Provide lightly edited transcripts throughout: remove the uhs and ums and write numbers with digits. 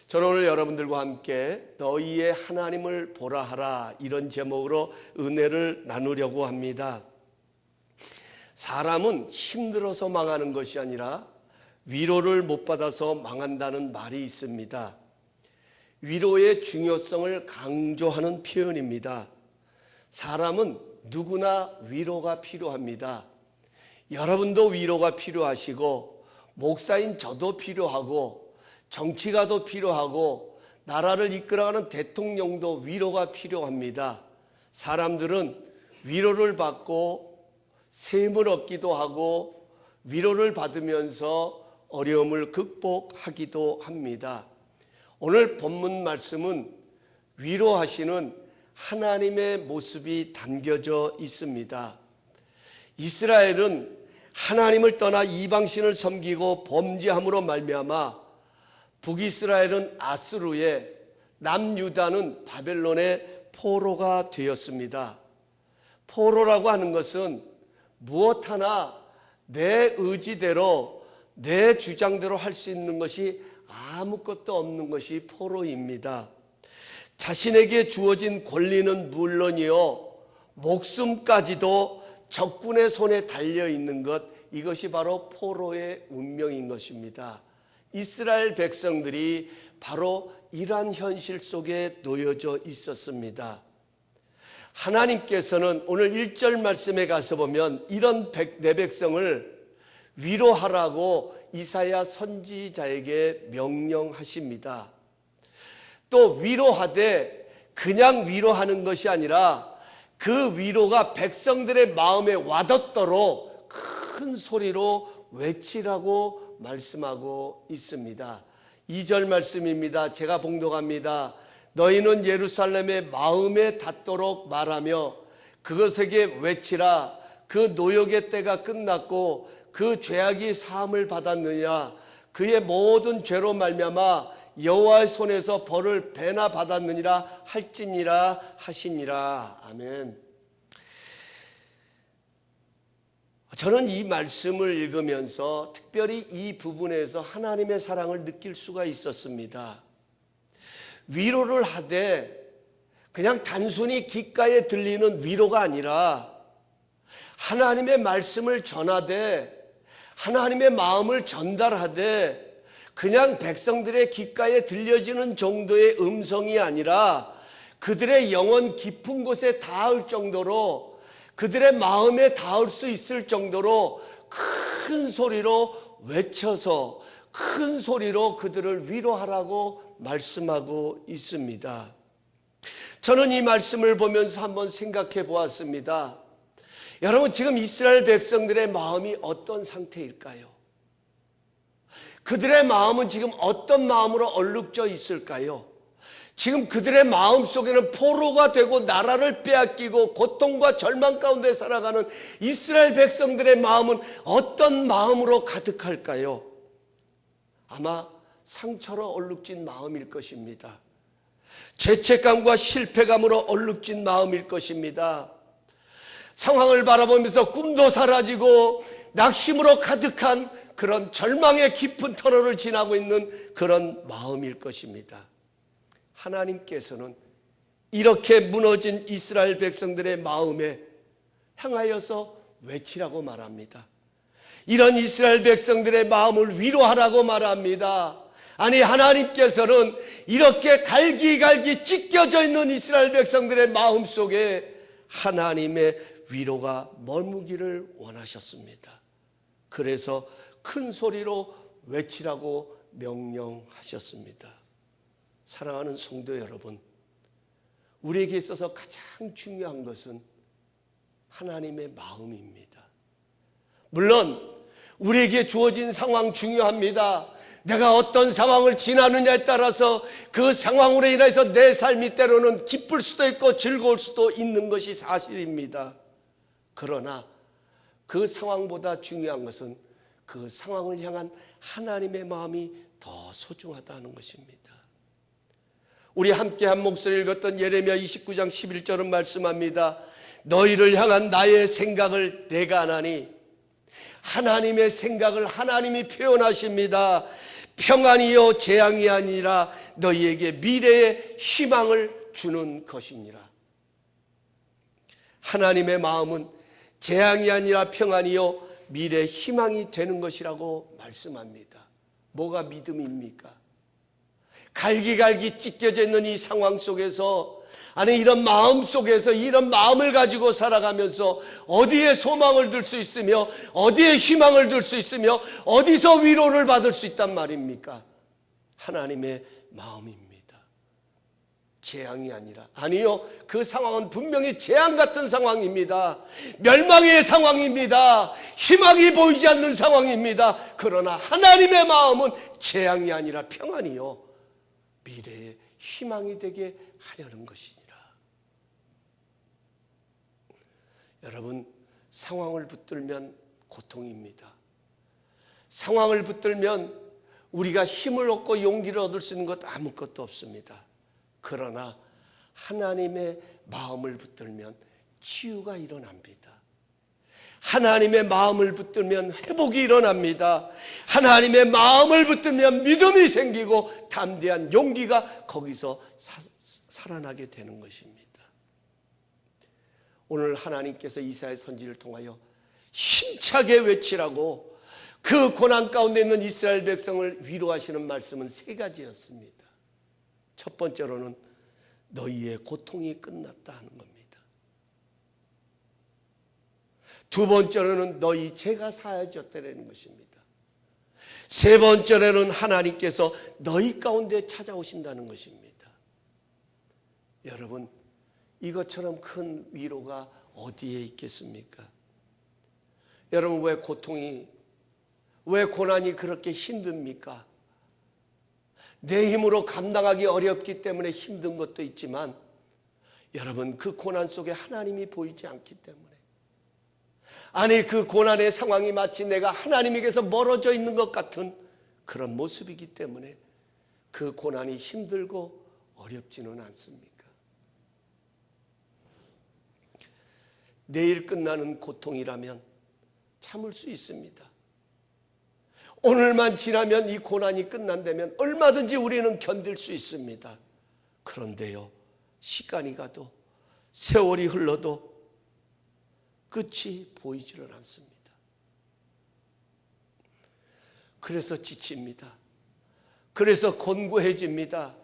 저는 오늘 여러분들과 함께 너희의 하나님을 보라 하라, 이런 제목으로 은혜를 나누려고 합니다. 사람은 힘들어서 망하는 것이 아니라 위로를 못 받아서 망한다는 말이 있습니다. 위로의 중요성을 강조하는 표현입니다. 사람은 누구나 위로가 필요합니다. 여러분도 위로가 필요하시고, 목사인 저도 필요하고, 정치가도 필요하고, 나라를 이끌어가는 대통령도 위로가 필요합니다. 사람들은 위로를 받고 셈을 얻기도 하고 위로를 받으면서 어려움을 극복하기도 합니다. 오늘 본문 말씀은 위로하시는 하나님의 모습이 담겨져 있습니다. 이스라엘은 하나님을 떠나 이방신을 섬기고 범죄함으로 말미암아 북이스라엘은 아수르에, 남유다는 바벨론의 포로가 되었습니다. 포로라고 하는 것은 무엇 하나 내 의지대로, 내 주장대로 할 수 있는 것이 아무것도 없는 것이 포로입니다. 자신에게 주어진 권리는 물론이요, 목숨까지도 적군의 손에 달려있는 것, 이것이 바로 포로의 운명인 것입니다. 이스라엘 백성들이 바로 이러한 현실 속에 놓여져 있었습니다. 하나님께서는 오늘 1절 말씀에 가서 보면 이런 내 백성을 위로하라고 이사야 선지자에게 명령하십니다. 또 위로하되 그냥 위로하는 것이 아니라 그 위로가 백성들의 마음에 와닿도록 큰 소리로 외치라고 말씀하고 있습니다. 2절 말씀입니다. 제가 봉독합니다. 너희는 예루살렘의 마음에 닿도록 말하며 그것에게 외치라. 그 노역의 때가 끝났고 그 죄악이 사함을 받았느냐. 그의 모든 죄로 말미암아 여호와의 손에서 벌을 배나 받았느니라 할지니라 하시니라. 아멘. 저는 이 말씀을 읽으면서 특별히 이 부분에서 하나님의 사랑을 느낄 수가 있었습니다. 위로를 하되 그냥 단순히 귓가에 들리는 위로가 아니라 하나님의 말씀을 전하되, 하나님의 마음을 전달하되, 그냥 백성들의 귓가에 들려지는 정도의 음성이 아니라 그들의 영혼 깊은 곳에 닿을 정도로, 그들의 마음에 닿을 수 있을 정도로 큰 소리로 외쳐서 큰 소리로 그들을 위로하라고 말씀하고 있습니다. 저는 이 말씀을 보면서 한번 생각해 보았습니다. 여러분, 지금 이스라엘 백성들의 마음이 어떤 상태일까요? 그들의 마음은 지금 어떤 마음으로 얼룩져 있을까요? 지금 그들의 마음 속에는 포로가 되고 나라를 빼앗기고 고통과 절망 가운데 살아가는 이스라엘 백성들의 마음은 어떤 마음으로 가득할까요? 아마 상처로 얼룩진 마음일 것입니다. 죄책감과 실패감으로 얼룩진 마음일 것입니다. 상황을 바라보면서 꿈도 사라지고 낙심으로 가득한 그런 절망의 깊은 터널을 지나고 있는 그런 마음일 것입니다. 하나님께서는 이렇게 무너진 이스라엘 백성들의 마음에 향하여서 외치라고 말합니다. 이런 이스라엘 백성들의 마음을 위로하라고 말합니다. 아니, 하나님께서는 이렇게 갈기갈기 찢겨져 있는 이스라엘 백성들의 마음 속에 하나님의 위로가 머무기를 원하셨습니다. 그래서 큰 소리로 외치라고 명령하셨습니다. 사랑하는 성도 여러분, 우리에게 있어서 가장 중요한 것은 하나님의 마음입니다. 물론 우리에게 주어진 상황 중요합니다. 내가 어떤 상황을 지나느냐에 따라서 그 상황으로 인해서 내 삶이 때로는 기쁠 수도 있고 즐거울 수도 있는 것이 사실입니다. 그러나 그 상황보다 중요한 것은 그 상황을 향한 하나님의 마음이 더 소중하다는 것입니다. 우리 함께 한 목소리 읽었던 예레미야 29장 11절은 말씀합니다. 너희를 향한 나의 생각을 내가 아나니, 하나님의 생각을 하나님이 표현하십니다. 평안이요 재앙이 아니라 너희에게 미래의 희망을 주는 것이니라. 하나님의 마음은 재앙이 아니라 평안이요 미래의 희망이 되는 것이라고 말씀합니다. 뭐가 믿음입니까? 갈기갈기 찢겨져 있는 이 상황 속에서, 아니 이런 마음 속에서 이런 마음을 가지고 살아가면서 어디에 소망을 둘 수 있으며 어디에 희망을 둘 수 있으며 어디서 위로를 받을 수 있단 말입니까? 하나님의 마음입니다. 재앙이 아니라, 아니요, 그 상황은 분명히 재앙 같은 상황입니다. 멸망의 상황입니다. 희망이 보이지 않는 상황입니다. 그러나 하나님의 마음은 재앙이 아니라 평안이요 미래의 희망이 되게 하려는 것이니라. 여러분, 상황을 붙들면 고통입니다. 상황을 붙들면 우리가 힘을 얻고 용기를 얻을 수 있는 것 아무것도 없습니다. 그러나 하나님의 마음을 붙들면 치유가 일어납니다. 하나님의 마음을 붙들면 회복이 일어납니다. 하나님의 마음을 붙들면 믿음이 생기고 담대한 용기가 거기서 살아나게 되는 것입니다. 오늘 하나님께서 이사야 선지를 통하여 힘차게 외치라고 그 고난 가운데 있는 이스라엘 백성을 위로하시는 말씀은 세 가지였습니다. 첫 번째로는 너희의 고통이 끝났다 하는 겁니다. 두 번째로는 너희 죄가 사하여졌다는 것입니다. 세 번째로는 하나님께서 너희 가운데 찾아오신다는 것입니다. 여러분, 이것처럼 큰 위로가 어디에 있겠습니까? 여러분, 왜 고난이 그렇게 힘듭니까? 내 힘으로 감당하기 어렵기 때문에 힘든 것도 있지만, 여러분, 그 고난 속에 하나님이 보이지 않기 때문에, 아니 그 고난의 상황이 마치 내가 하나님에게서 멀어져 있는 것 같은 그런 모습이기 때문에 그 고난이 힘들고 어렵지는 않습니까? 내일 끝나는 고통이라면 참을 수 있습니다. 오늘만 지나면 이 고난이 끝난다면 얼마든지 우리는 견딜 수 있습니다. 그런데요, 시간이 가도 세월이 흘러도 끝이 보이지를 않습니다. 그래서 지칩니다. 그래서 곤고해집니다.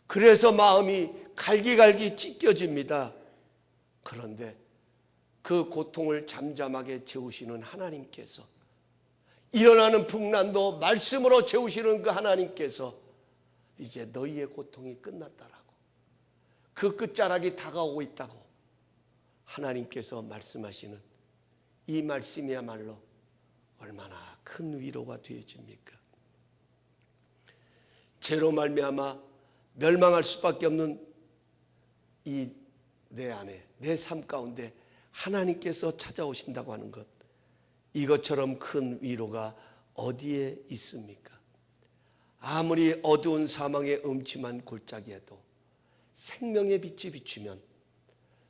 그래서 마음이 갈기갈기 찢겨집니다. 그런데 그 고통을 잠잠하게 재우시는 하나님께서, 일어나는 풍랑도 말씀으로 재우시는 그 하나님께서 이제 너희의 고통이 끝났다라고, 그 끝자락이 다가오고 있다고 하나님께서 말씀하시는 이 말씀이야말로 얼마나 큰 위로가 되어집니까? 죄로 말미암아 멸망할 수밖에 없는 이 내 안에, 내 삶 가운데 하나님께서 찾아오신다고 하는 것, 이것처럼 큰 위로가 어디에 있습니까? 아무리 어두운 사망의 음침한 골짜기에도 생명의 빛이 비추면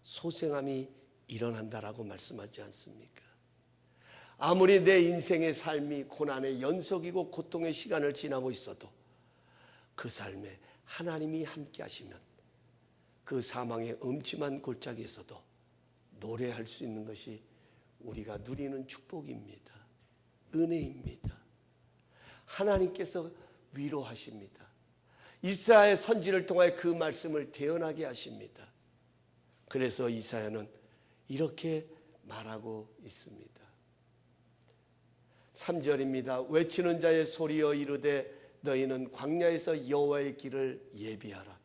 소생함이 일어난다라고 말씀하지 않습니까? 아무리 내 인생의 삶이 고난의 연속이고 고통의 시간을 지나고 있어도 그 삶에 하나님이 함께 하시면 그 사망의 음침한 골짜기에서도 노래할 수 있는 것이 우리가 누리는 축복입니다. 은혜입니다. 하나님께서 위로하십니다. 이사야의 선지를 통해 그 말씀을 대언하게 하십니다. 그래서 이사야는 이렇게 말하고 있습니다. 3절입니다. 외치는 자의 소리여 이르되 너희는 광야에서 여호와의 길을 예비하라.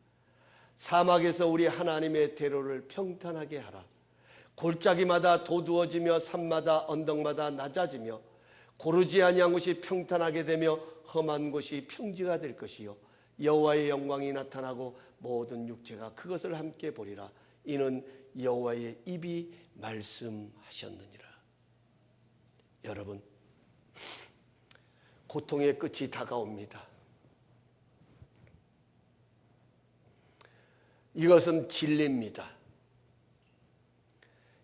사막에서 우리 하나님의 대로를 평탄하게 하라. 골짜기마다 도두어지며 산마다 언덕마다 낮아지며 고르지 아니한 곳이 평탄하게 되며 험한 곳이 평지가 될 것이요 여호와의 영광이 나타나고 모든 육체가 그것을 함께 보리라. 이는 여호와의 입이 말씀하셨느니라. 여러분, 고통의 끝이 다가옵니다. 이것은 진리입니다.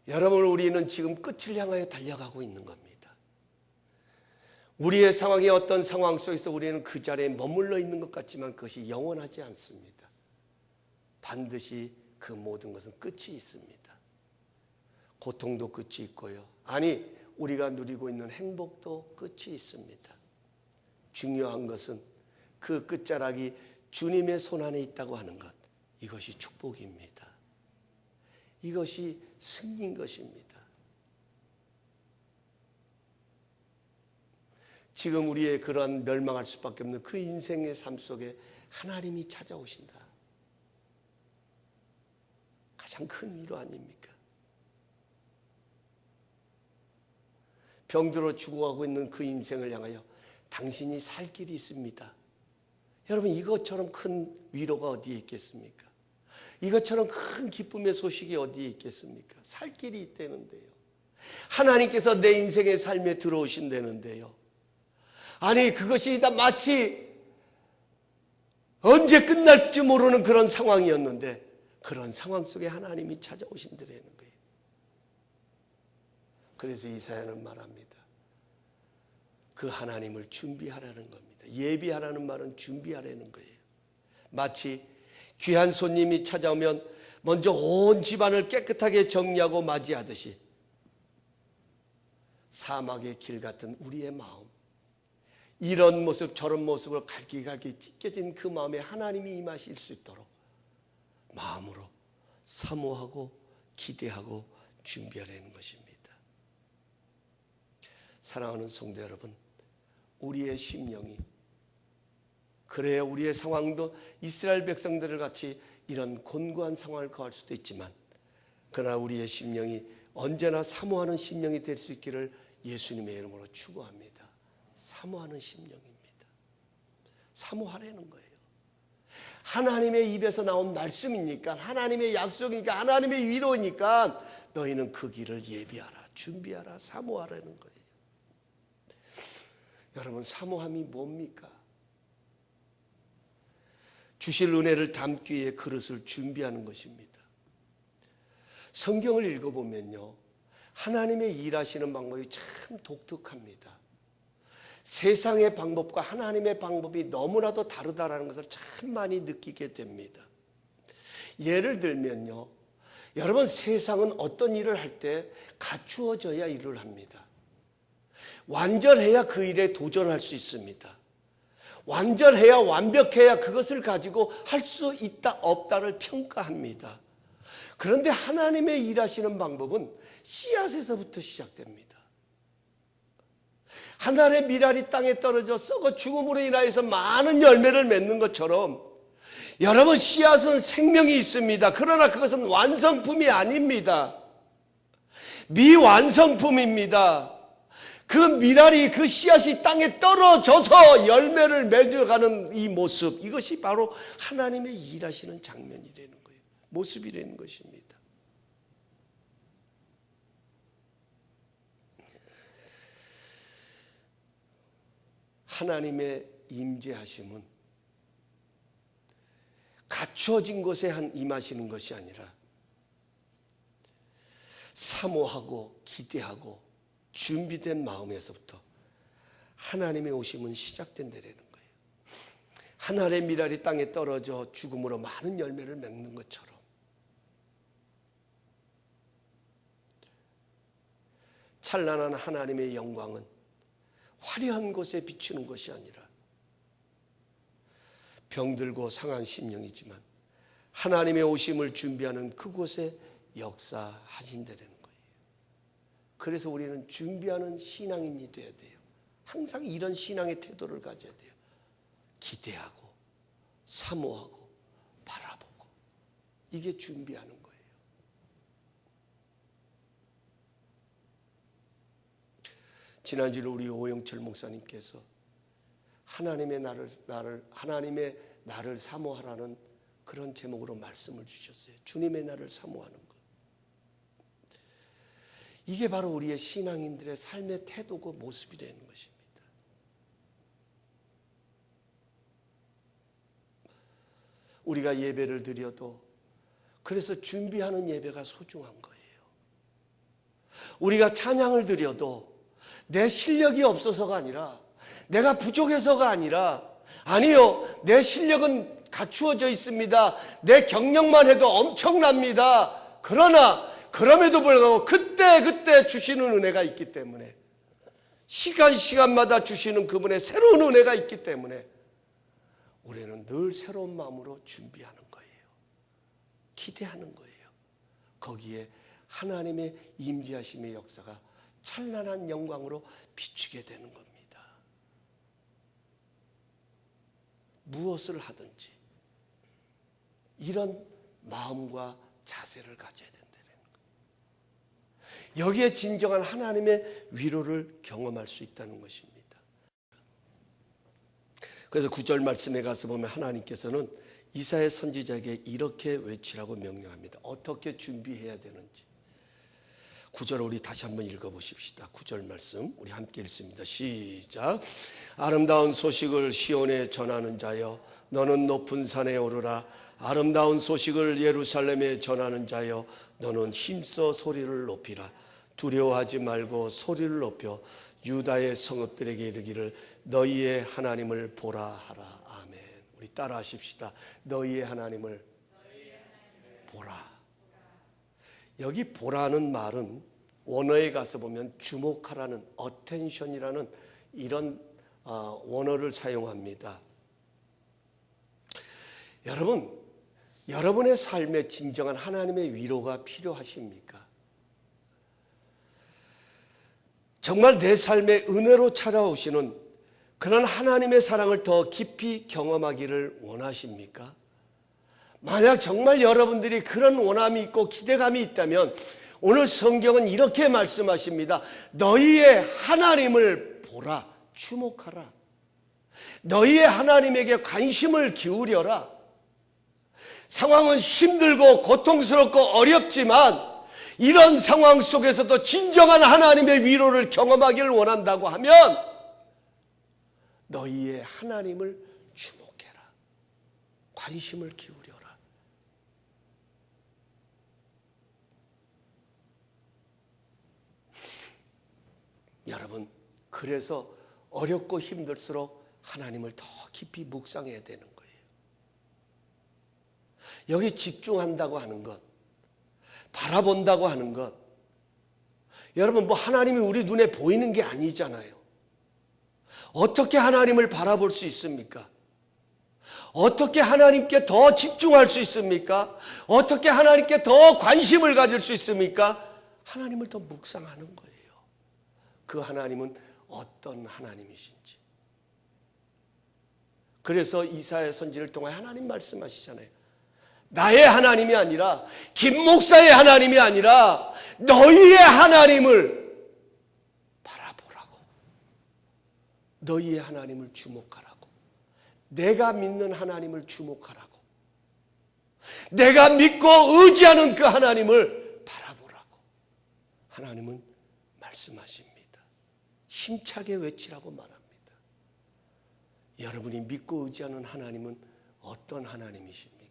여러분, 우리는 지금 끝을 향하여 달려가고 있는 겁니다. 우리의 상황이 어떤 상황 속에서 우리는 그 자리에 머물러 있는 것 같지만 그것이 영원하지 않습니다. 반드시 그 모든 것은 끝이 있습니다. 고통도 끝이 있고요. 아니, 우리가 누리고 있는 행복도 끝이 있습니다. 중요한 것은 그 끝자락이 주님의 손안에 있다고 하는 것, 이것이 축복입니다. 이것이 승리인 것입니다. 지금 우리의 그러한 멸망할 수밖에 없는 그 인생의 삶 속에 하나님이 찾아오신다. 가장 큰 위로 아닙니까? 병들어 죽어가고 있는 그 인생을 향하여 당신이 살 길이 있습니다. 여러분, 이것처럼 큰 위로가 어디에 있겠습니까? 이것처럼 큰 기쁨의 소식이 어디에 있겠습니까? 살 길이 있다는데요. 하나님께서 내 인생의 삶에 들어오신다는데요. 아니, 그것이 다 마치 언제 끝날지 모르는 그런 상황이었는데 그런 상황 속에 하나님이 찾아오신다는 거예요. 그래서 이사야는 말합니다. 그 하나님을 준비하라는 겁니다. 예비하라는 말은 준비하라는 거예요. 마치 귀한 손님이 찾아오면 먼저 온 집안을 깨끗하게 정리하고 맞이하듯이 사막의 길 같은 우리의 마음, 이런 모습 저런 모습을 갈기갈기 찢겨진 그 마음에 하나님이 임하실 수 있도록 마음으로 사모하고 기대하고 준비하라는 것입니다. 사랑하는 성도 여러분, 우리의 심령이, 그래야 우리의 상황도 이스라엘 백성들을 같이 이런 곤고한 상황을 거할 수도 있지만, 그러나 우리의 심령이 언제나 사모하는 심령이 될 수 있기를 예수님의 이름으로 축원합니다. 사모하는 심령입니다. 사모하라는 거예요. 하나님의 입에서 나온 말씀이니까, 하나님의 약속이니까, 하나님의 위로니까 너희는 그 길을 예비하라, 준비하라, 사모하라는 거예요. 여러분, 사모함이 뭡니까? 주실 은혜를 담기 위해 그릇을 준비하는 것입니다. 성경을 읽어보면요, 하나님의 일하시는 방법이 참 독특합니다. 세상의 방법과 하나님의 방법이 너무나도 다르다는 것을 참 많이 느끼게 됩니다. 예를 들면요, 여러분, 세상은 어떤 일을 할 때 갖추어져야 일을 합니다. 완전해야 그 일에 도전할 수 있습니다. 완전해야, 완벽해야 그것을 가지고 할 수 있다 없다를 평가합니다. 그런데 하나님의 일하시는 방법은 씨앗에서부터 시작됩니다. 하늘의 미랄이 땅에 떨어져 썩어 죽음으로 인하여서 많은 열매를 맺는 것처럼, 여러분, 씨앗은 생명이 있습니다. 그러나 그것은 완성품이 아닙니다. 미완성품입니다. 그 미랄이, 그 씨앗이 땅에 떨어져서 열매를 맺어가는 이 모습, 이것이 바로 하나님의 일하시는 장면이라는 거예요. 모습이라는 것입니다. 하나님의 임재하심은 갖추어진 곳에 임하시는 것이 아니라 사모하고 기대하고 준비된 마음에서부터 하나님의 오심은 시작된다는 거예요. 하늘의 미랄이 땅에 떨어져 죽음으로 많은 열매를 맺는 것처럼, 찬란한 하나님의 영광은 화려한 곳에 비추는 것이 아니라 병들고 상한 심령이지만 하나님의 오심을 준비하는 그곳에 역사하신다는 거예요. 그래서 우리는 준비하는 신앙인이 돼야 돼요. 항상 이런 신앙의 태도를 가져야 돼요. 기대하고 사모하고 바라보고, 이게 준비하는 거예요. 지난주에 우리 오영철 목사님께서 하나님의 나를 사모하라는 그런 제목으로 말씀을 주셨어요. 주님의 나를 사모하는 것. 이게 바로 우리의 신앙인들의 삶의 태도고 모습이라는 것입니다. 우리가 예배를 드려도 그래서 준비하는 예배가 소중한 거예요. 우리가 찬양을 드려도 내 실력이 없어서가 아니라 내가 부족해서가 아니라, 아니요, 내 실력은 갖추어져 있습니다. 내 경력만 해도 엄청납니다. 그러나 그럼에도 불구하고 그때 주시는 은혜가 있기 때문에, 시간마다 주시는 그분의 새로운 은혜가 있기 때문에 우리는 늘 새로운 마음으로 준비하는 거예요. 기대하는 거예요. 거기에 하나님의 임재하심의 역사가 찬란한 영광으로 비추게 되는 겁니다. 무엇을 하든지 이런 마음과 자세를 가져야 된다는 거예요. 여기에 진정한 하나님의 위로를 경험할 수 있다는 것입니다. 그래서 9절 말씀에 가서 보면 하나님께서는 이사야 선지자에게 이렇게 외치라고 명령합니다. 어떻게 준비해야 되는지. 9절 우리 다시 한번 읽어보십시다. 9절 말씀 우리 함께 읽습니다. 시작. 아름다운 소식을 시온에 전하는 자여, 너는 높은 산에 오르라. 아름다운 소식을 예루살렘에 전하는 자여, 너는 힘써 소리를 높이라. 두려워하지 말고 소리를 높여 유다의 성읍들에게 이르기를 너희의 하나님을 보라 하라. 아멘. 우리 따라 하십시다. 너희의 하나님을 보라. 여기 보라는 말은 원어에 가서 보면 주목하라는, attention이라는 이런 원어를 사용합니다. 여러분, 여러분의 삶에 진정한 하나님의 위로가 필요하십니까? 정말 내 삶에 은혜로 찾아오시는 그런 하나님의 사랑을 더 깊이 경험하기를 원하십니까? 만약 정말 여러분들이 그런 원함이 있고 기대감이 있다면 오늘 성경은 이렇게 말씀하십니다. 너희의 하나님을 보라, 주목하라. 너희의 하나님에게 관심을 기울여라. 상황은 힘들고 고통스럽고 어렵지만 이런 상황 속에서도 진정한 하나님의 위로를 경험하기를 원한다고 하면 너희의 하나님을 주목해라. 관심을 기울여라. 여러분, 그래서 어렵고 힘들수록 하나님을 더 깊이 묵상해야 되는 거예요. 여기 집중한다고 하는 것, 바라본다고 하는 것, 여러분 뭐 하나님이 우리 눈에 보이는 게 아니잖아요. 어떻게 하나님을 바라볼 수 있습니까? 어떻게 하나님께 더 집중할 수 있습니까? 어떻게 하나님께 더 관심을 가질 수 있습니까? 하나님을 더 묵상하는 거예요. 그 하나님은 어떤 하나님이신지. 그래서 이사야 선지를 통해 하나님 말씀하시잖아요. 나의 하나님이 아니라, 김 목사의 하나님이 아니라 너희의 하나님을 바라보라고. 너희의 하나님을 주목하라고. 내가 믿는 하나님을 주목하라고. 내가 믿고 의지하는 그 하나님을 바라보라고. 하나님은 말씀하십니다. 힘차게 외치라고 말합니다. 여러분이 믿고 의지하는 하나님은 어떤 하나님이십니까?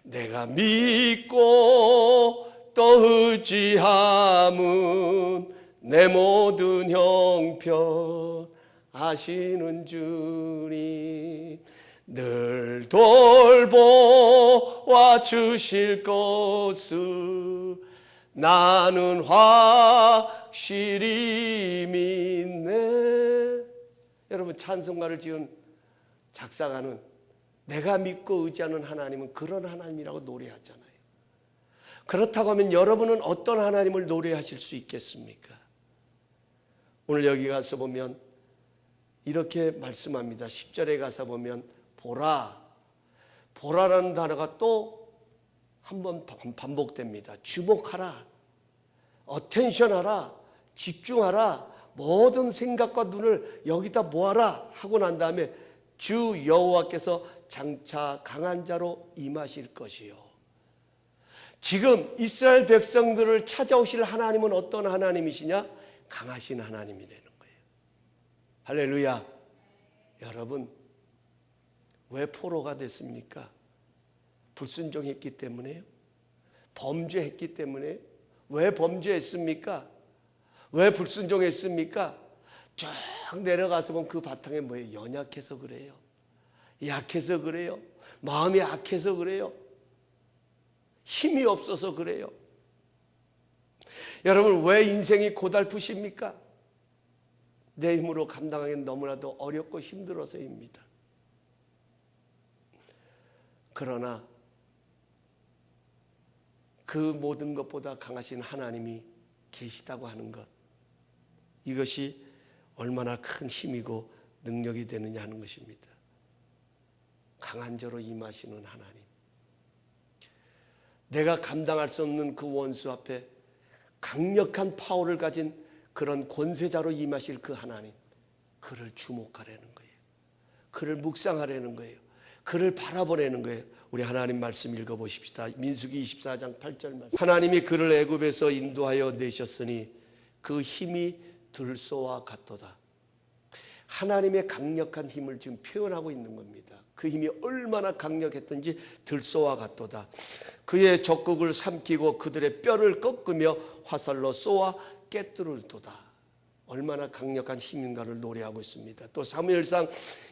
내가 믿고 또 의지함은 내 모든 형편 아시는 주님, 늘 돌보아 주실 것을 나는 확실히 믿네. 여러분, 찬송가를 지은 작사가는 내가 믿고 의지하는 하나님은 그런 하나님이라고 노래하잖아요. 그렇다고 하면 여러분은 어떤 하나님을 노래하실 수 있겠습니까? 오늘 여기 가서 보면 이렇게 말씀합니다. 10절에 가서 보면 보라, 보라라는 단어가 또 한 번 반복됩니다. 주목하라, 어텐션하라, 집중하라, 모든 생각과 눈을 여기다 모아라 하고 난 다음에 주 여호와께서 장차 강한 자로 임하실 것이요. 지금 이스라엘 백성들을 찾아오실 하나님은 어떤 하나님이시냐? 강하신 하나님이라는 거예요. 할렐루야. 여러분, 왜 포로가 됐습니까? 불순종했기 때문에요? 범죄했기 때문에요? 왜 범죄했습니까? 왜 불순종했습니까? 쭉 내려가서 보면 그 바탕에 뭐예요? 연약해서 그래요. 약해서 그래요. 마음이 약해서 그래요. 힘이 없어서 그래요. 여러분, 왜 인생이 고달프십니까? 내 힘으로 감당하기는 너무나도 어렵고 힘들어서입니다. 그러나 그 모든 것보다 강하신 하나님이 계시다고 하는 것, 이것이 얼마나 큰 힘이고 능력이 되느냐 하는 것입니다. 강한 자로 임하시는 하나님, 내가 감당할 수 없는 그 원수 앞에 강력한 파워를 가진 그런 권세자로 임하실 그 하나님, 그를 주목하라는 거예요. 그를 묵상하라는 거예요. 그를 바라보라는 거예요. 우리 하나님 말씀 읽어보십시다. 민수기 24장 8절 말씀. 하나님이 그를 애굽에서 인도하여 내셨으니 그 힘이 들소와 같도다. 하나님의 강력한 힘을 지금 표현하고 있는 겁니다. 그 힘이 얼마나 강력했던지 들소와 같도다. 그의 적국을 삼키고 그들의 뼈를 꺾으며 화살로 쏘아 깨뜨릴도다. 얼마나 강력한 힘인가를 노래하고 있습니다. 또 사무엘상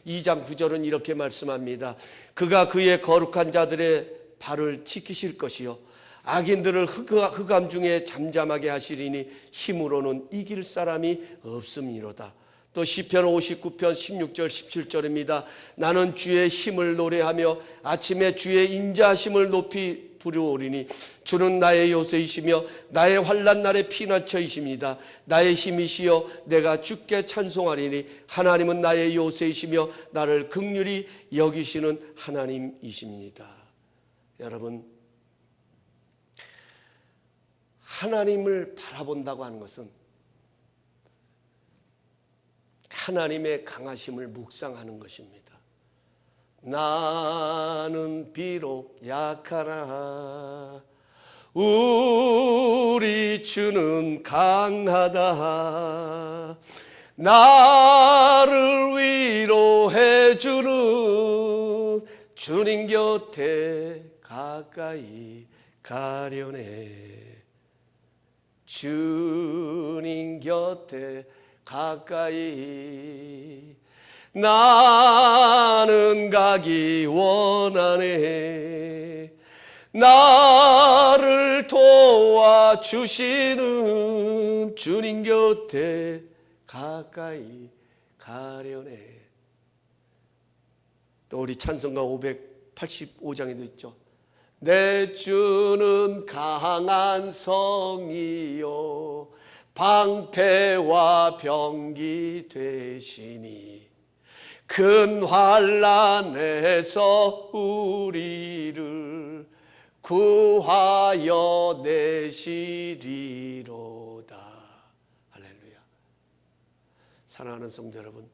2장 9절은 이렇게 말씀합니다. 그가 그의 거룩한 자들의 발을 지키실 것이요 악인들을 흑암 중에 잠잠하게 하시리니 힘으로는 이길 사람이 없음이로다. 또 시편 59편 16절 17절입니다. 나는 주의 힘을 노래하며 아침에 주의 인자하심을 높이 부르오리니 주는 나의 요새이시며 나의 환난 날의 피난처이십니다. 나의 힘이시여 내가 주께 찬송하리니 하나님은 나의 요새이시며 나를 긍휼히 여기시는 하나님이십니다. 여러분, 하나님을 바라본다고 하는 것은 하나님의 강하심을 묵상하는 것입니다. 나는 비록 약하나 우리 주는 강하다. 나를 위로해 주는 주님 곁에 가까이 가려네. 주님 곁에 가까이 나는 가기 원하네. 나를 도와주시는 주님 곁에 가까이 가려네. 또 우리 찬송가 585장에도 있죠. 내 주는 강한 성이요 방패와 병기 되시니 큰 환난에서 우리를 구하여 내시리로다. 할렐루야. 사랑하는 성도 여러분,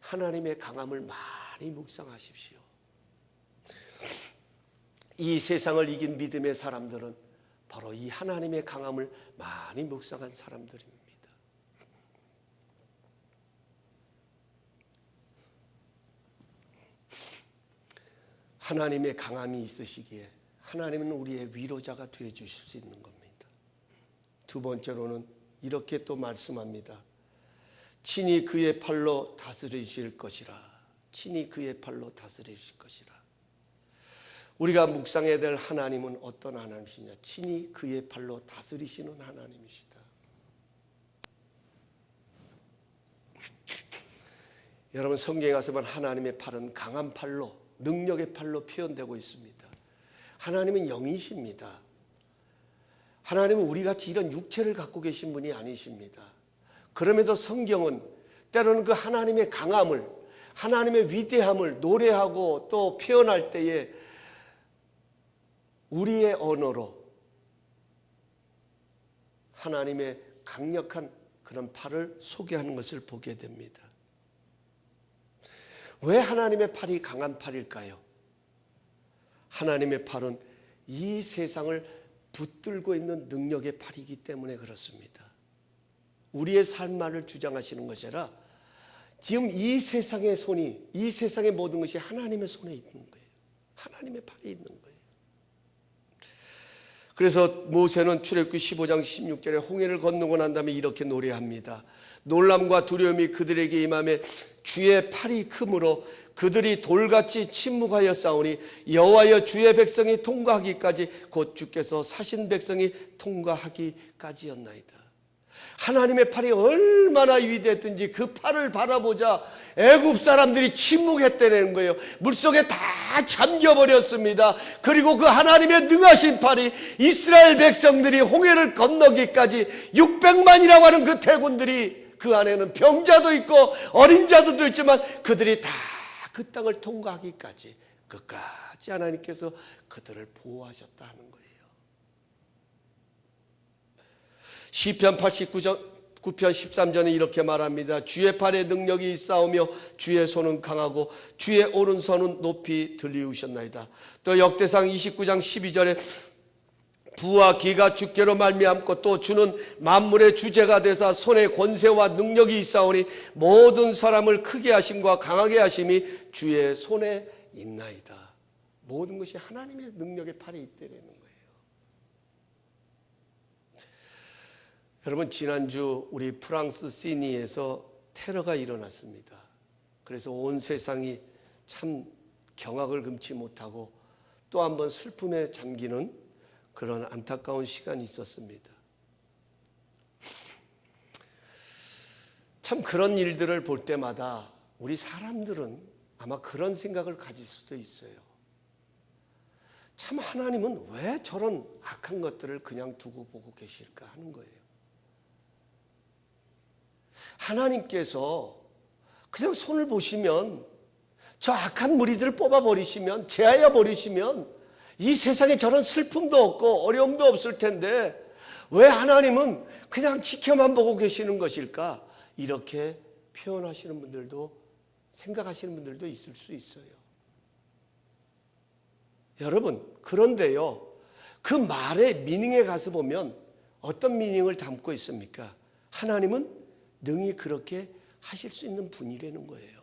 하나님의 강함을 많이 묵상하십시오. 이 세상을 이긴 믿음의 사람들은 바로 이 하나님의 강함을 많이 묵상한 사람들입니다. 하나님의 강함이 있으시기에 하나님은 우리의 위로자가 되어 주실 수 있는 겁니다. 두 번째로는 이렇게 또 말씀합니다. 친히 그의 팔로 다스리실 것이라. 친히 그의 팔로 다스리실 것이라. 우리가 묵상해야 될 하나님은 어떤 하나님이시냐? 친히 그의 팔로 다스리시는 하나님이시다. 여러분, 성경에 가서 보면 하나님의 팔은 강한 팔로, 능력의 팔로 표현되고 있습니다. 하나님은 영이십니다. 하나님은 우리같이 이런 육체를 갖고 계신 분이 아니십니다. 그럼에도 성경은 때로는 그 하나님의 강함을, 하나님의 위대함을 노래하고 또 표현할 때에 우리의 언어로 하나님의 강력한 그런 팔을 소개하는 것을 보게 됩니다. 왜 하나님의 팔이 강한 팔일까요? 하나님의 팔은 이 세상을 붙들고 있는 능력의 팔이기 때문에 그렇습니다. 우리의 삶만을 주장하시는 것이 아니라 지금 이 세상의 손이, 이 세상의 모든 것이 하나님의 손에 있는 거예요. 하나님의 팔에 있는 거예요. 그래서 모세는 출애굽기 15장 16절에 홍해를 건너고 난 다음에 이렇게 노래합니다. 놀람과 두려움이 그들에게 임하며 주의 팔이 크므로 그들이 돌같이 침묵하여 싸우니 여호와여 주의 백성이 통과하기까지 곧 주께서 사신 백성이 통과하기까지였나이다. 하나님의 팔이 얼마나 위대했든지 그 팔을 바라보자 애굽 사람들이 침묵했다는 거예요. 물속에 다 잠겨버렸습니다. 그리고 그 하나님의 능하신 팔이 이스라엘 백성들이 홍해를 건너기까지 600만이라고 하는 그 대군들이, 그 안에는 병자도 있고 어린 자도 있지만 그들이 다 그 땅을 통과하기까지 끝까지 하나님께서 그들을 보호하셨다 하는 거예요. 시편 89편 13절에 이렇게 말합니다. 주의 팔에 능력이 있사오며 주의 손은 강하고 주의 오른손은 높이 들리우셨나이다. 또 역대상 29장 12절에 부와 기가 주께로 말미암고 또 주는 만물의 주제가 되사 손에 권세와 능력이 있사오니 모든 사람을 크게 하심과 강하게 하심이 주의 손에 있나이다. 모든 것이 하나님의 능력의 팔에 있다는 거예요. 여러분, 지난주 우리 프랑스 시니에서 테러가 일어났습니다. 그래서 온 세상이 참 경악을 금치 못하고 또 한 번 슬픔에 잠기는 그런 안타까운 시간이 있었습니다. 참 그런 일들을 볼 때마다 우리 사람들은 아마 그런 생각을 가질 수도 있어요. 참 하나님은 왜 저런 악한 것들을 그냥 두고 보고 계실까 하는 거예요. 하나님께서 그냥 손을 보시면 저 악한 무리들을 뽑아버리시면, 제하여 버리시면 이 세상에 저런 슬픔도 없고 어려움도 없을 텐데 왜 하나님은 그냥 지켜만 보고 계시는 것일까? 이렇게 표현하시는 분들도, 생각하시는 분들도 있을 수 있어요. 여러분, 그런데요, 그 말의 미닝에 가서 보면 어떤 미닝을 담고 있습니까? 하나님은 능히 그렇게 하실 수 있는 분이라는 거예요.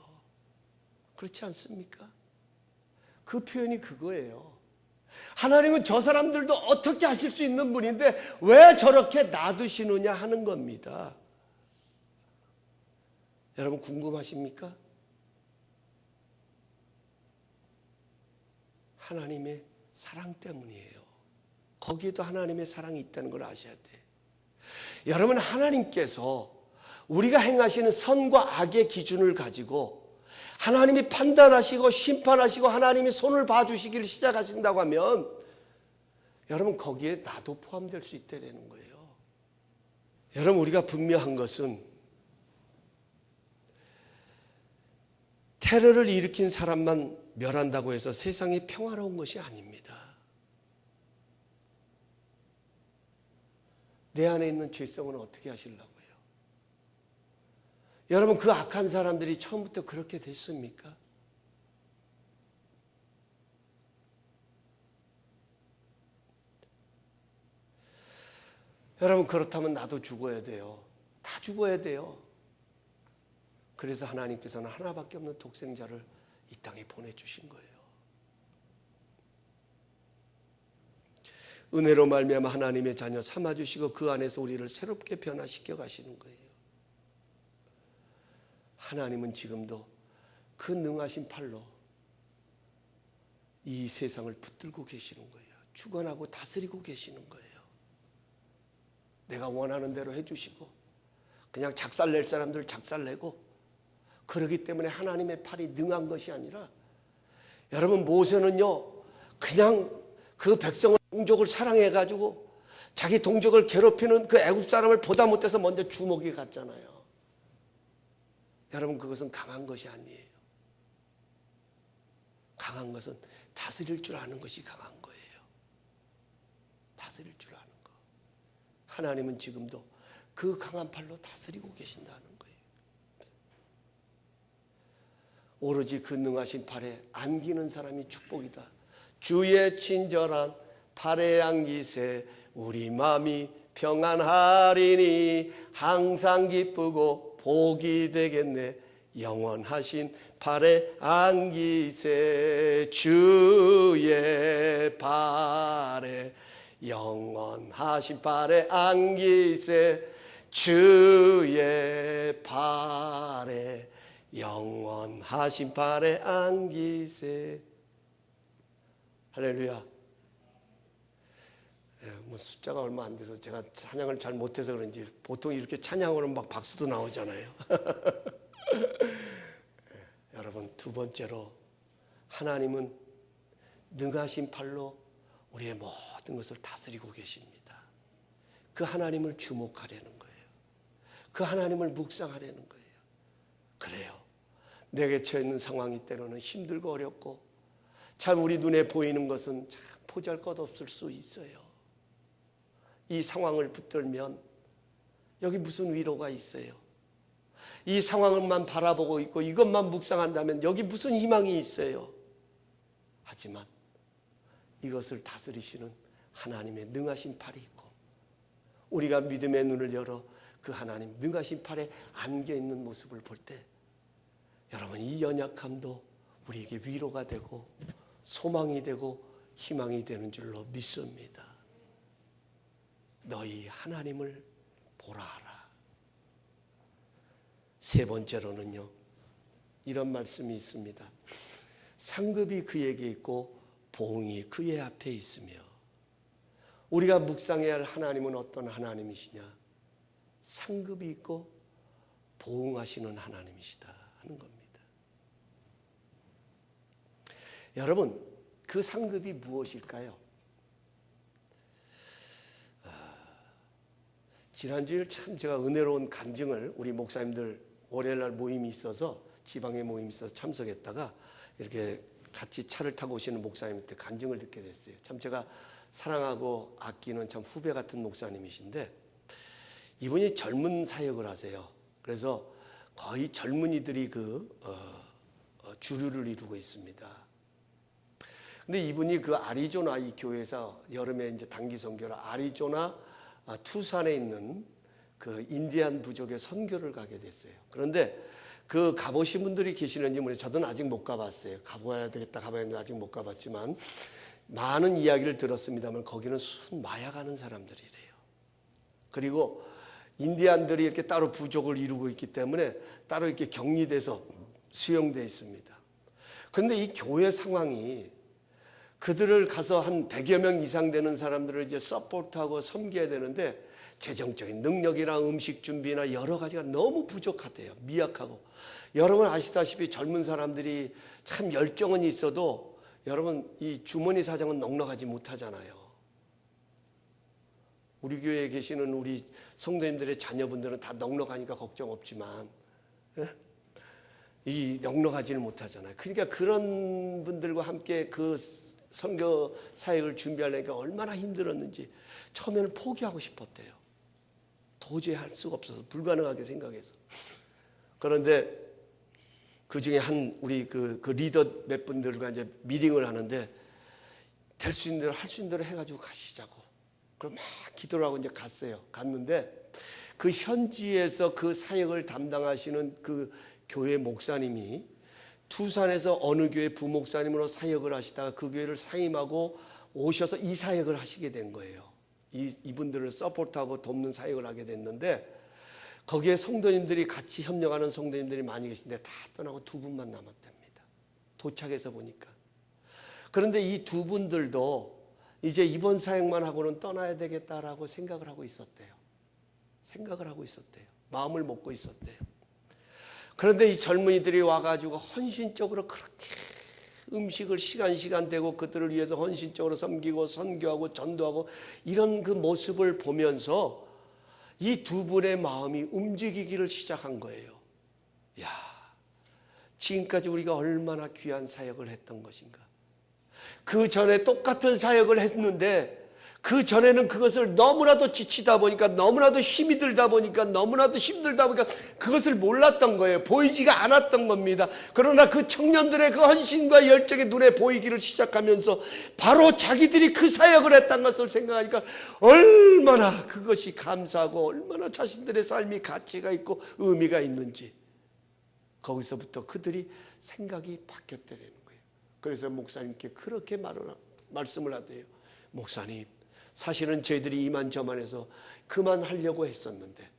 그렇지 않습니까? 그 표현이 그거예요. 하나님은 저 사람들도 어떻게 하실 수 있는 분인데 왜 저렇게 놔두시느냐 하는 겁니다. 여러분, 궁금하십니까? 하나님의 사랑 때문이에요. 거기에도 하나님의 사랑이 있다는 걸 아셔야 돼요. 여러분, 하나님께서 우리가 행하시는 선과 악의 기준을 가지고 하나님이 판단하시고 심판하시고 하나님이 손을 봐주시기를 시작하신다고 하면 여러분, 거기에 나도 포함될 수 있다는 거예요. 여러분, 우리가 분명한 것은 테러를 일으킨 사람만 멸한다고 해서 세상이 평화로운 것이 아닙니다. 내 안에 있는 죄성은 어떻게 하시려고요? 여러분, 그 악한 사람들이 처음부터 그렇게 됐습니까? 여러분, 그렇다면 나도 죽어야 돼요. 다 죽어야 돼요. 그래서 하나님께서는 하나밖에 없는 독생자를 이 땅에 보내주신 거예요. 은혜로 말미암아 하나님의 자녀 삼아주시고 그 안에서 우리를 새롭게 변화시켜 가시는 거예요. 하나님은 지금도 그 능하신 팔로 이 세상을 붙들고 계시는 거예요. 주관하고 다스리고 계시는 거예요. 내가 원하는 대로 해주시고 그냥 작살낼 사람들 작살내고, 그러기 때문에 하나님의 팔이 능한 것이 아니라, 여러분, 모세는요 그냥 그 백성을, 동족을 사랑해가지고 자기 동족을 괴롭히는 그 애굽 사람을 보다 못해서 먼저 주먹이 갔잖아요. 여러분, 그것은 강한 것이 아니에요. 강한 것은 다스릴 줄 아는 것이 강한 거예요. 다스릴 줄 아는 거. 하나님은 지금도 그 강한 팔로 다스리고 계신다는 거예요. 오로지 그 능하신 팔에 안기는 사람이 축복이다. 주의 친절한 팔에 안기세 우리 마음이 평안하리니 항상 기쁘고 복이 되겠네. 영원하신 팔에 안기세 주의 팔에 영원하신 팔에 안기세 주의 발에 영원하신 발에 안기세. 할렐루야. 뭐 숫자가 얼마 안 돼서 제가 찬양을 잘 못해서 그런지 보통 이렇게 찬양으로 막 박수도 나오잖아요. 여러분, 두 번째로 하나님은 능하신 팔로 우리의 모든 것을 다스리고 계십니다. 그 하나님을 주목하려는 거예요. 그 하나님을 묵상하려는 거예요. 그래요. 내게 처해 있는 상황이 때로는 힘들고 어렵고 참 우리 눈에 보이는 것은 참 보잘것없을 수 있어요. 이 상황을 붙들면 여기 무슨 위로가 있어요? 이 상황을만 바라보고 있고 이것만 묵상한다면 여기 무슨 희망이 있어요? 하지만 이것을 다스리시는 하나님의 능하신 팔이 있고 우리가 믿음의 눈을 열어 그 하나님 능하신 팔에 안겨있는 모습을 볼 때 여러분, 이 연약함도 우리에게 위로가 되고 소망이 되고 희망이 되는 줄로 믿습니다. 너희 하나님을 보라 하라. 세 번째로는요, 이런 말씀이 있습니다. 상급이 그에게 있고 보응이 그의 앞에 있으며. 우리가 묵상해야 할 하나님은 어떤 하나님이시냐? 상급이 있고 보응하시는 하나님이시다 하는 겁니다. 여러분, 그 상급이 무엇일까요? 지난주에 참 제가 은혜로운 간증을, 우리 목사님들 월요일날 모임이 있어서, 지방에 모임이 있어서 참석했다가 이렇게 같이 차를 타고 오시는 목사님한테 간증을 듣게 됐어요. 참 제가 사랑하고 아끼는 참 후배 같은 목사님이신데, 이분이 젊은 사역을 하세요. 그래서 거의 젊은이들이 주류를 이루고 있습니다. 근데 이분이 그 아리조나 이 교회에서 여름에 이제 단기 선교로 아리조나 투산에 있는 그 인디안 부족의 선교를 가게 됐어요. 그런데 그 가보신 분들이 계시는지 모르겠어요. 저도 아직 못 가봤어요. 가봐야 되겠다, 가봐야 되는데 아직 못 가봤지만 많은 이야기를 들었습니다만 거기는 순 마약하는 사람들이래요. 그리고 인디안들이 이렇게 따로 부족을 이루고 있기 때문에 따로 이렇게 격리돼서 수용되어 있습니다. 그런데 이 교회 상황이 그들을 가서 한 100여 명 이상 되는 사람들을 이제 서포트하고 섬겨야 되는데 재정적인 능력이나 음식 준비나 여러 가지가 너무 부족하대요. 미약하고. 여러분 아시다시피 젊은 사람들이 참 열정은 있어도 여러분 이 주머니 사정은 넉넉하지 못하잖아요. 우리 교회에 계시는 우리 성도님들의 자녀분들은 다 넉넉하니까 걱정 없지만 이 넉넉하지는 못하잖아요. 그러니까 그런 분들과 함께 그 선교 사역을 준비하려니까 얼마나 힘들었는지 처음에는 포기하고 싶었대요. 도저히 할 수가 없어서 불가능하게 생각해서. 그런데 그 중에 한 우리 그 리더 몇 분들과 이제 미팅을 하는데 될 수 있는 대로 할 수 있는 대로 해가지고 가시자고. 그럼 막 기도를 하고 이제 갔어요. 갔는데 그 현지에서 그 사역을 담당하시는 그 교회 목사님이 투산에서 어느 교회 부목사님으로 사역을 하시다가 그 교회를 사임하고 오셔서 이 사역을 하시게 된 거예요. 이분들을 서포트하고 돕는 사역을 하게 됐는데 거기에 성도님들이 같이 협력하는 성도님들이 많이 계신데 다 떠나고 두 분만 남았답니다. 도착해서 보니까. 그런데 이 두 분들도 이제 이번 사역만 하고는 떠나야 되겠다라고 생각을 하고 있었대요. 마음을 먹고 있었대요. 그런데 이 젊은이들이 와가지고 헌신적으로 그렇게 음식을 시간 되고 그들을 위해서 헌신적으로 섬기고 선교하고 전도하고 이런 그 모습을 보면서 이 두 분의 마음이 움직이기를 시작한 거예요. 야, 지금까지 우리가 얼마나 귀한 사역을 했던 것인가. 그 전에 똑같은 사역을 했는데 그 전에는 그것을 너무나도 지치다 보니까 너무나도 힘이 들다 보니까 너무나도 힘들다 보니까 그것을 몰랐던 거예요. 보이지가 않았던 겁니다. 그러나 그 청년들의 그 헌신과 열정이 눈에 보이기를 시작하면서 바로 자기들이 그 사역을 했다는 것을 생각하니까 얼마나 그것이 감사하고 얼마나 자신들의 삶이 가치가 있고 의미가 있는지 거기서부터 그들이 생각이 바뀌었다는 거예요. 그래서 목사님께 그렇게 말씀을 하대요. 목사님, 사실은 저희들이 이만저만해서 그만하려고 했었는데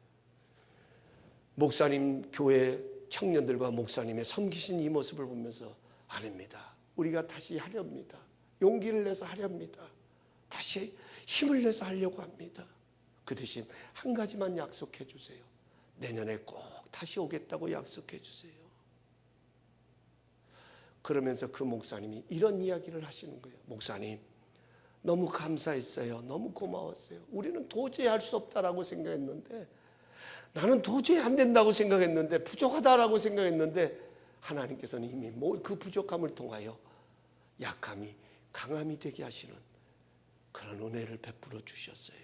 목사님 교회 청년들과 목사님의 섬기신 이 모습을 보면서 아닙니다. 우리가 다시 하렵니다. 용기를 내서 하렵니다. 다시 힘을 내서 하려고 합니다. 그 대신 한 가지만 약속해 주세요. 내년에 꼭 다시 오겠다고 약속해 주세요. 그러면서 그 목사님이 이런 이야기를 하시는 거예요. 목사님, 너무 감사했어요. 너무 고마웠어요. 우리는 도저히 할 수 없다라고 생각했는데, 나는 도저히 안 된다고 생각했는데, 부족하다라고 생각했는데, 하나님께서는 이미 그 부족함을 통하여 약함이 강함이 되게 하시는 그런 은혜를 베풀어 주셨어요.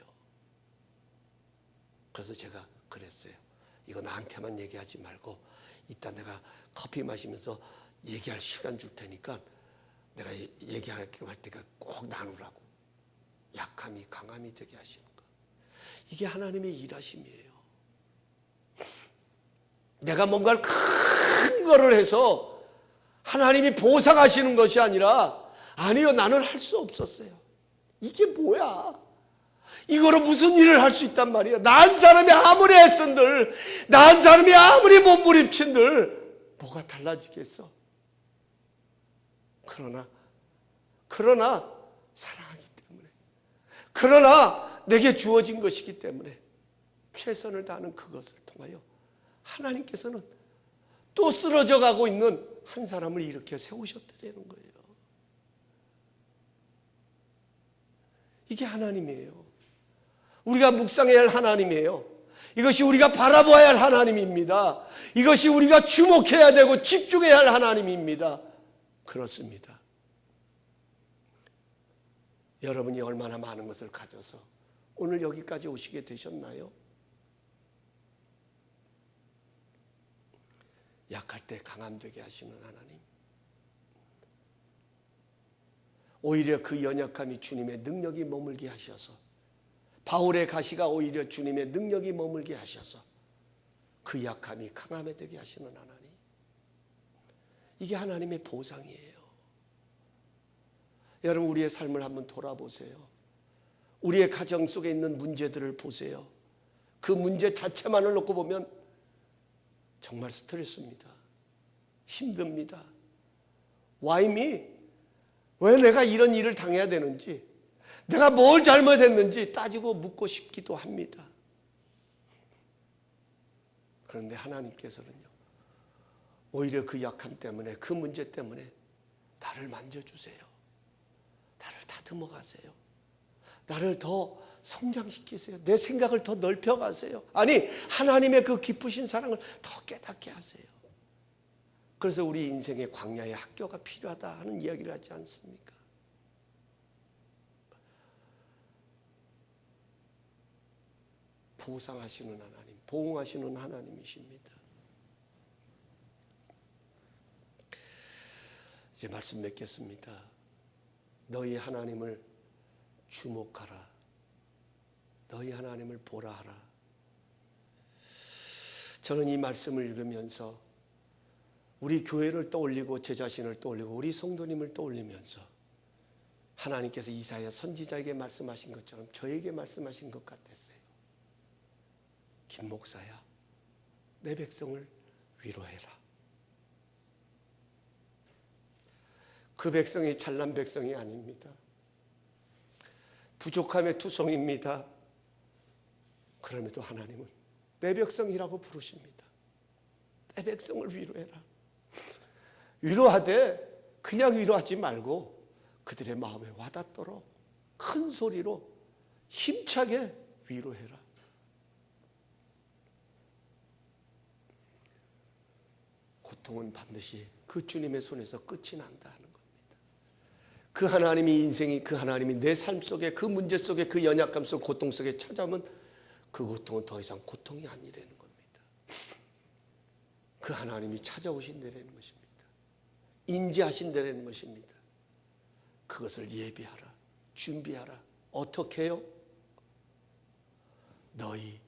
그래서 제가 그랬어요. 이거 나한테만 얘기하지 말고 이따 내가 커피 마시면서 얘기할 시간 줄 테니까 내가 얘기할 때가 꼭 나누라고. 약함이 강함이 되게 하시는 것. 이게 하나님의 일하심이에요. 내가 뭔가를 큰 거를 해서 하나님이 보상하시는 것이 아니라, 아니요, 나는 할 수 없었어요. 이게 뭐야? 이거로 무슨 일을 할 수 있단 말이야? 난 사람이 아무리 애쓴들, 난 사람이 아무리 몸부림친들 뭐가 달라지겠어? 그러나 사랑하기 때문에, 그러나 내게 주어진 것이기 때문에 최선을 다하는 그것을 통하여 하나님께서는 또 쓰러져 가고 있는 한 사람을 일으켜 세우셨다는 거예요. 이게 하나님이에요. 우리가 묵상해야 할 하나님이에요. 이것이 우리가 바라봐야 할 하나님입니다. 이것이 우리가 주목해야 되고 집중해야 할 하나님입니다. 그렇습니다. 여러분이 얼마나 많은 것을 가져서 오늘 여기까지 오시게 되셨나요? 약할 때 강함되게 하시는 하나님. 오히려 그 연약함이 주님의 능력이 머물게 하셔서, 바울의 가시가 오히려 주님의 능력이 머물게 하셔서 그 약함이 강함에 되게 하시는 하나님. 이게 하나님의 보상이에요. 여러분, 우리의 삶을 한번 돌아보세요. 우리의 가정 속에 있는 문제들을 보세요. 그 문제 자체만을 놓고 보면 정말 스트레스입니다. 힘듭니다. Why me? 왜 내가 이런 일을 당해야 되는지, 내가 뭘 잘못했는지 따지고 묻고 싶기도 합니다. 그런데 하나님께서는요, 오히려 그 약함 때문에, 그 문제 때문에 나를 만져주세요. 나를 다듬어 가세요. 나를 더 성장시키세요. 내 생각을 더 넓혀가세요. 아니, 하나님의 그 깊으신 사랑을 더 깨닫게 하세요. 그래서 우리 인생의 광야의 학교가 필요하다 하는 이야기를 하지 않습니까? 보상하시는 하나님, 보응하시는 하나님이십니다. 이제 말씀 맺겠습니다. 너희 하나님을 주목하라. 너희 하나님을 보라 하라. 저는 이 말씀을 읽으면서 우리 교회를 떠올리고 제 자신을 떠올리고 우리 성도님을 떠올리면서 하나님께서 이사야 선지자에게 말씀하신 것처럼 저에게 말씀하신 것 같았어요. 김 목사야, 내 백성을 위로해라. 그 백성이 잘난 백성이 아닙니다. 부족함의 투성입니다. 그럼에도 하나님은 내 백성이라고 부르십니다. 내 백성을 위로해라. 위로하되 그냥 위로하지 말고 그들의 마음에 와닿도록 큰 소리로 힘차게 위로해라. 고통은 반드시 그 주님의 손에서 끝이 난다 하는 겁니다. 그 하나님이 인생이, 그 하나님이 내 삶 속에, 그 문제 속에, 그 연약감 속 고통 속에 찾아오면 그 고통은 더 이상 고통이 아니라는 겁니다. 그 하나님이 찾아오신다는 것입니다. 인지하신다는 것입니다. 그것을 예비하라. 준비하라. 어떻게 해요? 너희의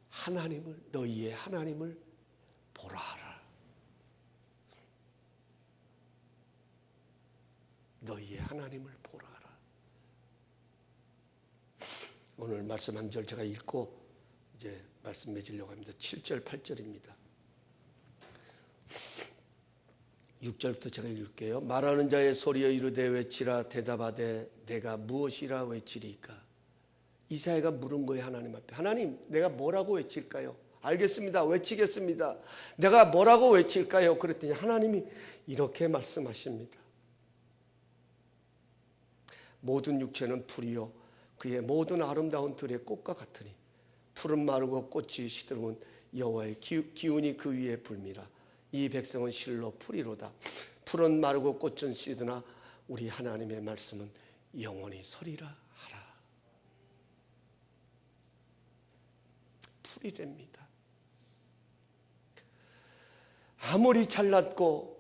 하나님을 보라 하라. 너희의 하나님을 보라 하라. 오늘 말씀 한 절 제가 읽고 이제 말씀 맺으려고 합니다. 7절 8절입니다. 6절부터 제가 읽을게요. 말하는 자의 소리여 이르되 외치라. 대답하되 내가 무엇이라 외치리까? 이사야가 물은 거예요. 하나님 앞에. 하나님, 내가 뭐라고 외칠까요? 알겠습니다. 외치겠습니다. 내가 뭐라고 외칠까요? 그랬더니 하나님이 이렇게 말씀하십니다. 모든 육체는 풀이요 그의 모든 아름다운 들의 꽃과 같으니 풀은 마르고 꽃이 시들은 여호와의 기운이 그 위에 불미라. 이 백성은 실로 풀이로다. 풀은 마르고 꽃은 시드나 우리 하나님의 말씀은 영원히 서리라 하라. 풀이랍니다. 아무리 잘났고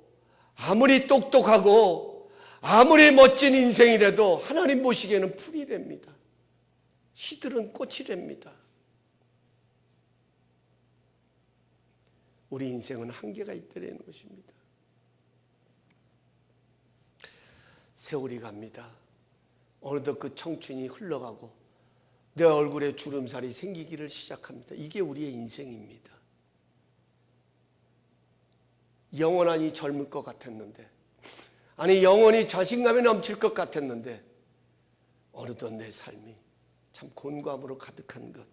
아무리 똑똑하고 아무리 멋진 인생이라도 하나님 보시기에는 풀이랍니다. 시들은 꽃이랍니다. 우리 인생은 한계가 있다는 것입니다. 세월이 갑니다. 어느덧 그 청춘이 흘러가고 내 얼굴에 주름살이 생기기를 시작합니다. 이게 우리의 인생입니다. 영원하니 젊을 것 같았는데, 아니 영원히 자신감이 넘칠 것 같았는데 어느덧 내 삶이 참 곤감으로 가득한 것.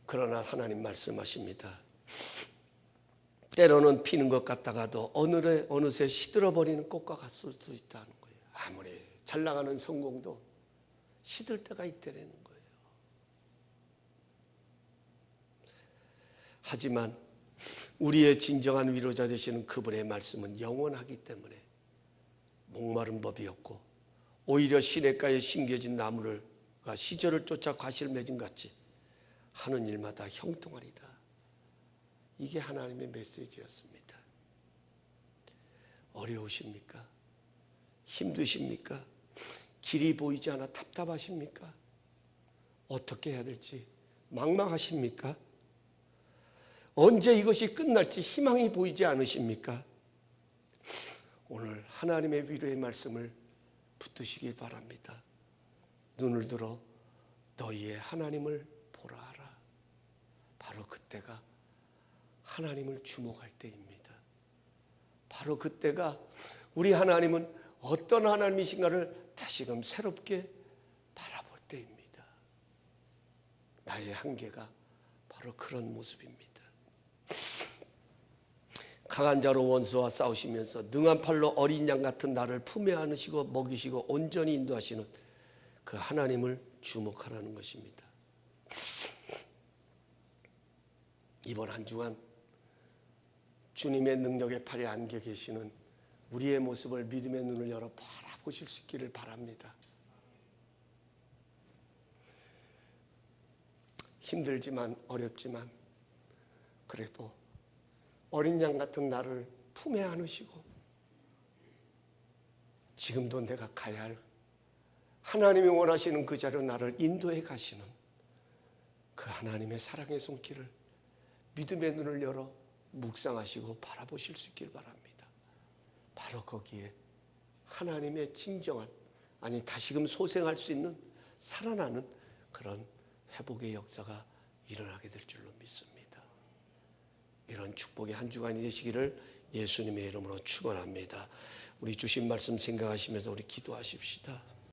그러나 하나님 말씀하십니다. 때로는 피는 것 같다가도 어느새 시들어버리는 꽃과 같을 수 있다는 거예요. 아무리 잘 나가는 성공도 시들 때가 있다는 거예요. 하지만 우리의 진정한 위로자 되시는 그분의 말씀은 영원하기 때문에 목마른 법이 없고 오히려 시냇가에 심겨진 나무가 시절을 쫓아 과실 맺은 같이 하는 일마다 형통하리다. 이게 하나님의 메시지였습니다. 어려우십니까? 힘드십니까? 길이 보이지 않아 답답하십니까? 어떻게 해야 될지 막막하십니까? 언제 이것이 끝날지 희망이 보이지 않으십니까? 오늘 하나님의 위로의 말씀을 붙드시길 바랍니다. 눈을 들어 너희의 하나님을 보라 하라. 바로 그때가 하나님을 주목할 때입니다. 바로 그때가 우리 하나님은 어떤 하나님이신가를 다시금 새롭게 바라볼 때입니다. 나의 한계가 바로 그런 모습입니다. 강한 자로 원수와 싸우시면서 능한 팔로 어린 양 같은 나를 품에 안으시고 먹이시고 온전히 인도하시는 그 하나님을 주목하라는 것입니다. 이번 한 주간 주님의 능력의 팔에 안겨 계시는 우리의 모습을 믿음의 눈을 열어 바라보실 수 있기를 바랍니다. 힘들지만 어렵지만 그래도 어린 양 같은 나를 품에 안으시고 지금도 내가 가야 할 하나님이 원하시는 그 자리로 나를 인도해 가시는 그 하나님의 사랑의 손길을 믿음의 눈을 열어 묵상하시고 바라보실 수 있길 바랍니다. 바로 거기에 하나님의 진정한, 아니 다시금 소생할 수 있는 살아나는 그런 회복의 역사가 일어나게 될 줄로 믿습니다. 이런 축복의 한 주간이 되시기를 예수님의 이름으로 축원합니다. 우리 주신 말씀 생각하시면서 우리 기도하십시다.